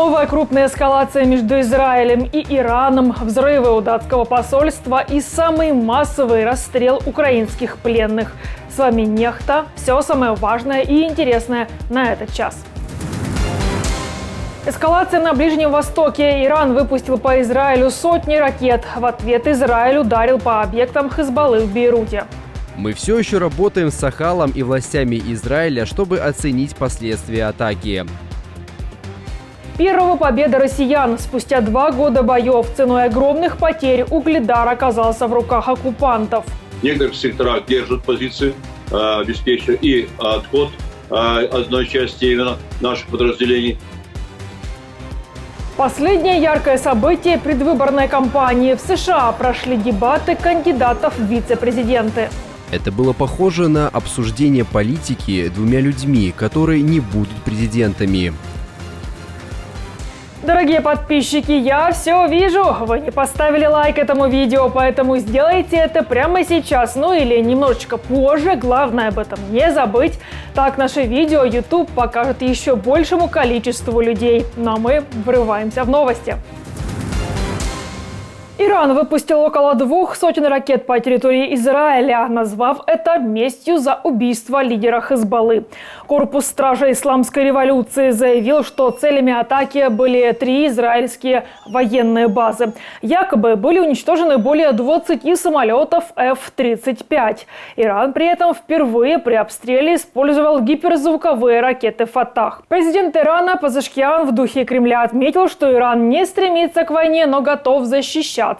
Новая крупная эскалация между Израилем и Ираном, взрывы у датского посольства и самый массовый расстрел украинских пленных. С вами Нехта. Все самое важное и интересное на этот час. Эскалация на Ближнем Востоке. Иран выпустил по Израилю сотни ракет. В ответ Израиль ударил по объектам Хизбаллы в Бейруте. Мы все еще работаем с Сахалом и властями Израиля, чтобы оценить последствия атаки. Первая победа россиян. Спустя 2 года боев ценой огромных потерь Угледар оказался в руках оккупантов. В некоторых секторах держат позиции, обеспечивая и отход одной части именно наших подразделений. Последнее яркое событие предвыборной кампании. В США прошли дебаты кандидатов в вице-президенты. Это было похоже на обсуждение политики двумя людьми, которые не будут президентами. Дорогие подписчики, я все вижу. Вы не поставили лайк этому видео, поэтому сделайте это прямо сейчас, ну или немножечко позже. Главное об этом не забыть. Так наше видео YouTube покажет еще большему количеству людей. Ну а мы врываемся в новости. Иран выпустил около 200 ракет по территории Израиля, назвав это местью за убийство лидера Хизбаллы. Корпус стражей исламской революции заявил, что целями атаки были 3 израильские военные базы. Якобы были уничтожены более 20 самолетов F-35. Иран при этом впервые при обстреле использовал гиперзвуковые ракеты «Фатах». Президент Ирана Пазешкиан в духе Кремля отметил, что Иран не стремится к войне, но готов защищаться.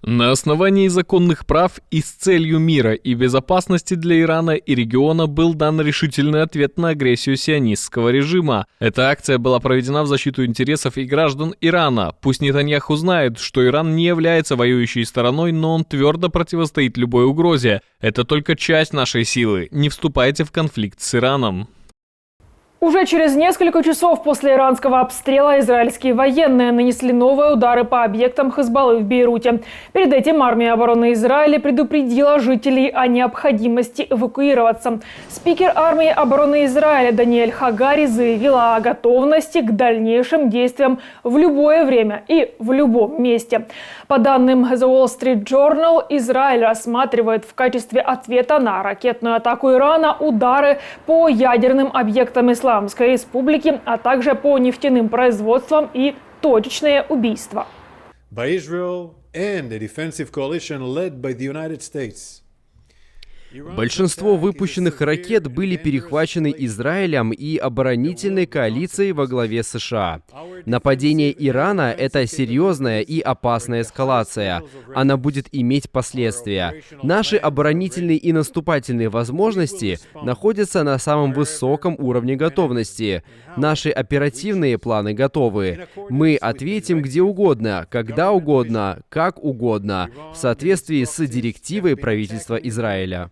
На основании законных прав и с целью мира и безопасности для Ирана и региона был дан решительный ответ на агрессию сионистского режима. Эта акция была проведена в защиту интересов и граждан Ирана. Пусть Нетаньяху знает, что Иран не является воюющей стороной, но он твердо противостоит любой угрозе. Это только часть нашей силы. Не вступайте в конфликт с Ираном. Уже через несколько часов после иранского обстрела израильские военные нанесли новые удары по объектам Хизбаллы в Бейруте. Перед этим армия обороны Израиля предупредила жителей о необходимости эвакуироваться. Спикер армии обороны Израиля Даниэль Хагари заявила о готовности к дальнейшим действиям в любое время и в любом месте. По данным The Wall Street Journal, Израиль рассматривает в качестве ответа на ракетную атаку Ирана удары по ядерным объектам Исламской Республики, а также по нефтяным производствам и точечные убийства. Большинство выпущенных ракет были перехвачены Израилем и оборонительной коалицией во главе США. Нападение Ирана – это серьезная и опасная эскалация. Она будет иметь последствия. Наши оборонительные и наступательные возможности находятся на самом высоком уровне готовности. Наши оперативные планы готовы. Мы ответим где угодно, когда угодно, как угодно, в соответствии с директивой правительства Израиля.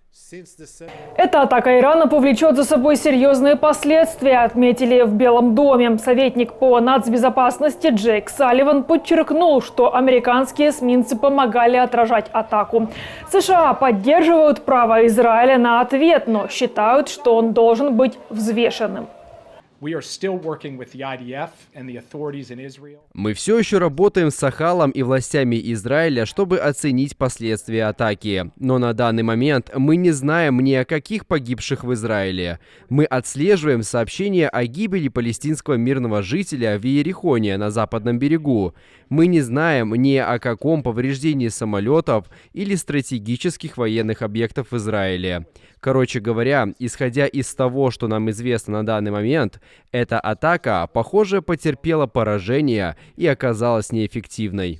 Эта атака Ирана повлечет за собой серьезные последствия, отметили в Белом доме. Советник по нацбезопасности Джейк Салливан подчеркнул, что американские эсминцы помогали отражать атаку. США поддерживают право Израиля на ответ, но считают, что он должен быть взвешенным. Мы все еще работаем с Сахалом и властями Израиля, чтобы оценить последствия атаки. Но на данный момент мы не знаем ни о каких погибших в Израиле. Мы отслеживаем сообщения о гибели палестинского мирного жителя в Иерихоне на западном берегу. Мы не знаем ни о каком повреждении самолетов или стратегических военных объектов в Израиле. Короче говоря, исходя из того, что нам известно на данный момент, эта атака, похоже, потерпела поражение и оказалась неэффективной.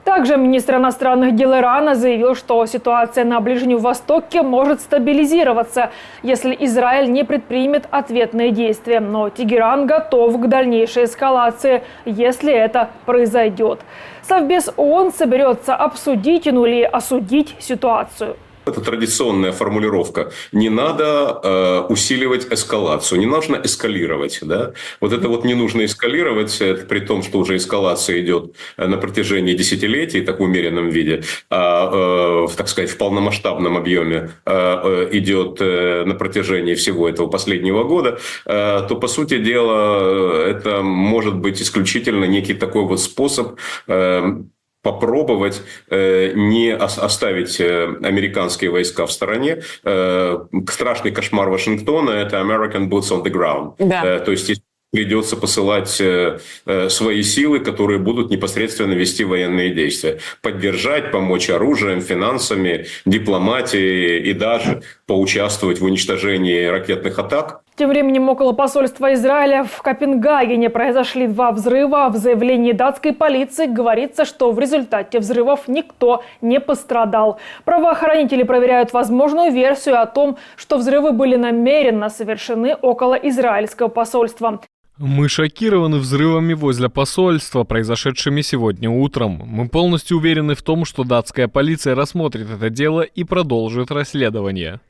Также министр иностранных дел Ирана заявил, что ситуация на Ближнем Востоке может стабилизироваться, если Израиль не предпримет ответные действия. Но Тегеран готов к дальнейшей эскалации, если это произойдет. Совбез ООН соберется обсудить, ну или осудить ситуацию. Это традиционная формулировка. Не надо усиливать эскалацию, не нужно эскалировать. Да? Вот это вот не нужно эскалировать, это при том, что уже эскалация идет на протяжении десятилетий, так в умеренном виде, так сказать, в полномасштабном объеме идет на протяжении всего этого последнего года, то, по сути дела, это может быть исключительно некий такой вот способ попробовать не оставить американские войска в стороне. Страшный кошмар Вашингтона – это American boots on the ground. Да. То есть придется посылать свои силы, которые будут непосредственно вести военные действия. Поддержать, помочь оружием, финансами, дипломатией и даже поучаствовать в уничтожении ракетных атак. Тем временем около посольства Израиля в Копенгагене произошли 2 взрыва. В заявлении датской полиции говорится, что в результате взрывов никто не пострадал. Правоохранители проверяют возможную версию о том, что взрывы были намеренно совершены около израильского посольства. Мы шокированы взрывами возле посольства, произошедшими сегодня утром. Мы полностью уверены в том, что датская полиция рассмотрит это дело и продолжит расследование.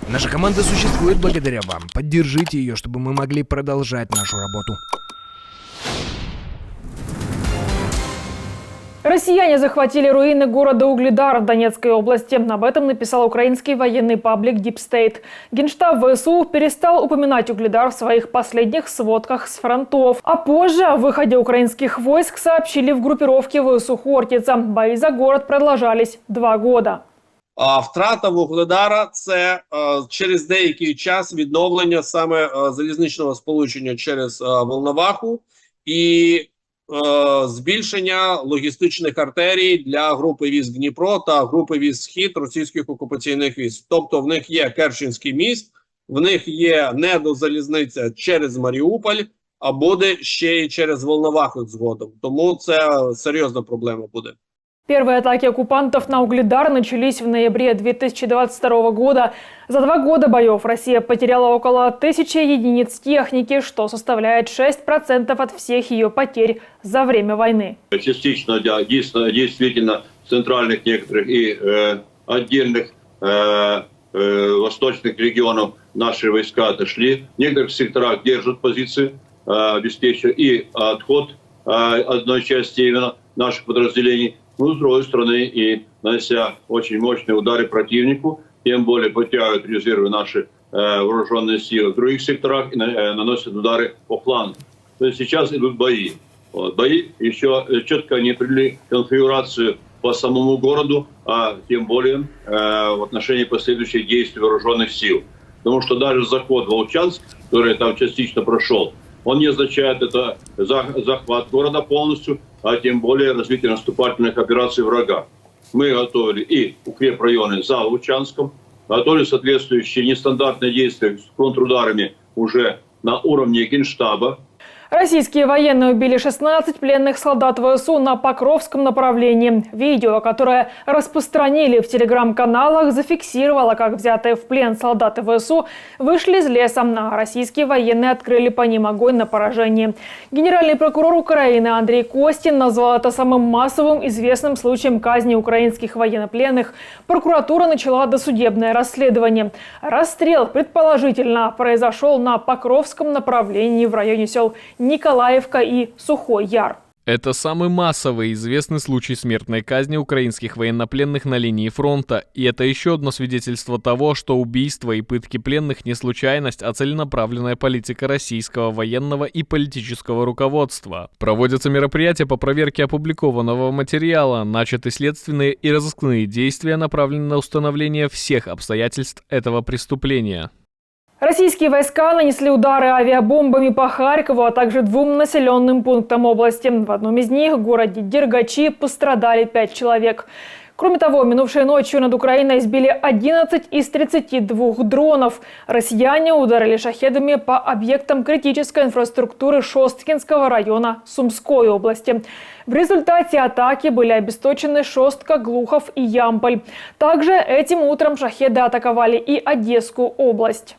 Наша команда существует благодаря вам. Поддержите ее, чтобы мы могли продолжать нашу работу. Россияне захватили руины города Угледар в Донецкой области. Об этом написал украинский военный паблик Deep State. Генштаб ВСУ перестал упоминать Угледар в своих последних сводках с фронтов. А позже о выходе украинских войск сообщили в группировке ВСУ «Хортиця». Бои за город продолжались 2 года. А втрата Вугледара – це через деякий час відновлення саме залізничного сполучення через Волноваху і збільшення логістичних артерій для групи військ Дніпро та групи військ Схід російських окупаційних військ. Тобто в них є Керченський міст, в них є недозалізниця через Маріуполь, а буде ще й через Волноваху згодом. Тому це серйозна проблема буде. Первые атаки оккупантов на Угледар начались в ноябре 2022 года. За 2 года боев Россия потеряла около 1000 единиц техники, что составляет 6% от всех ее потерь за время войны. Частично, действительно, центральных некоторых и отдельных восточных регионов наши войска отошли. В некоторых секторах держат позиции, обеспечивая и отход одной части именно наших подразделений. Но, с другой стороны, и нанося очень мощные удары противнику, тем более потеряют резервы наши вооруженные силы в других секторах и наносят удары по флангу. То есть сейчас идут бои. Вот. Бои еще четко не определили конфигурацию по самому городу, а тем более в отношении последующих действий вооруженных сил. Потому что даже заход в Волчанск, который там частично прошел, он не означает это захват города полностью, а тем более развитие наступательных операций врага. Мы готовили и укрепрайоны за Волчанском, готовили соответствующие нестандартные действия с контрударами уже на уровне Генштаба. Российские военные убили 16 пленных солдат ВСУ на Покровском направлении. Видео, которое распространили в телеграм-каналах, зафиксировало, как взятые в плен солдаты ВСУ вышли из леса, а российские военные открыли по ним огонь на поражение. Генеральный прокурор Украины Андрей Костин назвал это самым массовым известным случаем казни украинских военнопленных. Прокуратура начала досудебное расследование. Расстрел, предположительно, произошел на Покровском направлении в районе сел Николаевка и Сухой Яр. Это самый массовый и известный случай смертной казни украинских военнопленных на линии фронта. И это еще одно свидетельство того, что убийства и пытки пленных не случайность, а целенаправленная политика российского военного и политического руководства. Проводятся мероприятия по проверке опубликованного материала, начаты следственные и разыскные действия, направленные на установление всех обстоятельств этого преступления. Российские войска нанесли удары авиабомбами по Харькову, а также 2 населенным пунктам области. В одном из них, в городе Дергачи, пострадали 5 человек. Кроме того, минувшей ночью над Украиной сбили 11 из 32 дронов. Россияне ударили шахедами по объектам критической инфраструктуры Шосткинского района Сумской области. В результате атаки были обесточены Шостка, Глухов и Ямполь. Также этим утром шахеды атаковали и Одесскую область.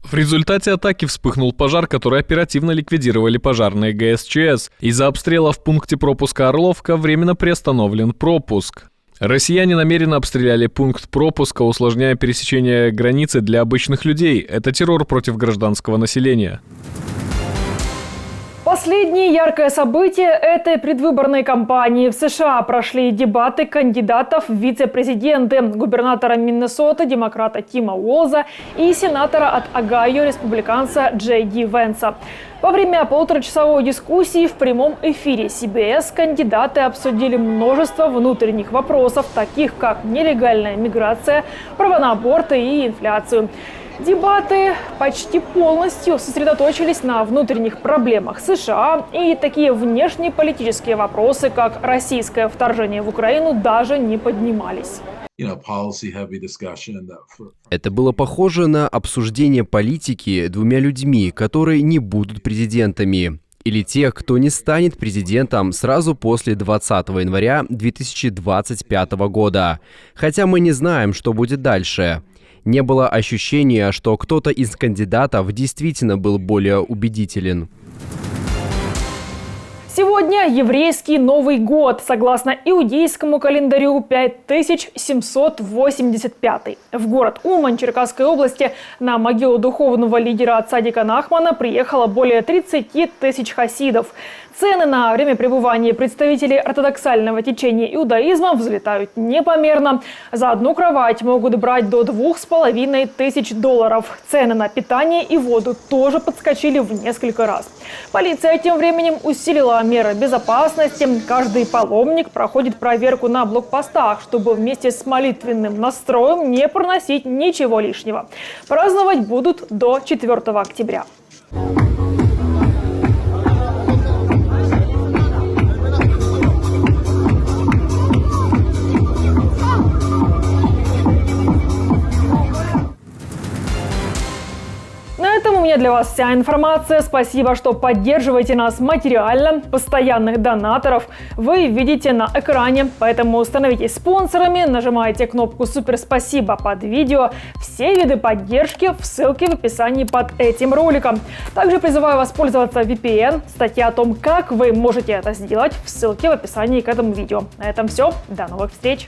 В результате атаки вспыхнул пожар, который оперативно ликвидировали пожарные ГСЧС. Из-за обстрела в пункте пропуска Орловка временно приостановлен пропуск. Россияне намеренно обстреляли пункт пропуска, усложняя пересечение границы для обычных людей. Это террор против гражданского населения. Последнее яркое событие этой предвыборной кампании. В США прошли дебаты кандидатов в вице-президенты: губернатора Миннесоты, демократа Тима Уолза, и сенатора от Огайо, республиканца Джей Ди Венса. Во время полуторачасовой дискуссии в прямом эфире CBS кандидаты обсудили множество внутренних вопросов, таких как нелегальная миграция, права на аборты и инфляцию. Дебаты почти полностью сосредоточились на внутренних проблемах США, и такие внешнеполитические вопросы, как российское вторжение в Украину, даже не поднимались. Это было похоже на обсуждение политики двумя людьми, которые не будут президентами. Или тех, кто не станет президентом сразу после 20 января 2025 года. Хотя мы не знаем, что будет дальше. Не было ощущения, что кто-то из кандидатов действительно был более убедителен. Сегодня еврейский Новый год, согласно иудейскому календарю 5785. В город Умань Черкасской области на могилу духовного лидера Цадика Нахмана приехало более 30 тысяч хасидов. Цены на время пребывания представителей ортодоксального течения иудаизма взлетают непомерно. За одну кровать могут брать до $2500. Цены на питание и воду тоже подскочили в несколько раз. Полиция тем временем усилила меры безопасности. Каждый паломник проходит проверку на блокпостах, чтобы вместе с молитвенным настроем не проносить ничего лишнего. Праздновать будут до 4 октября. На этом у меня для вас вся информация. Спасибо, что поддерживаете нас материально. Постоянных донаторов вы видите на экране. Поэтому становитесь спонсорами, нажимайте кнопку «Супер спасибо» под видео. Все виды поддержки в ссылке в описании под этим роликом. Также призываю воспользоваться VPN. Статья о том, как вы можете это сделать, в ссылке в описании к этому видео. На этом все. До новых встреч!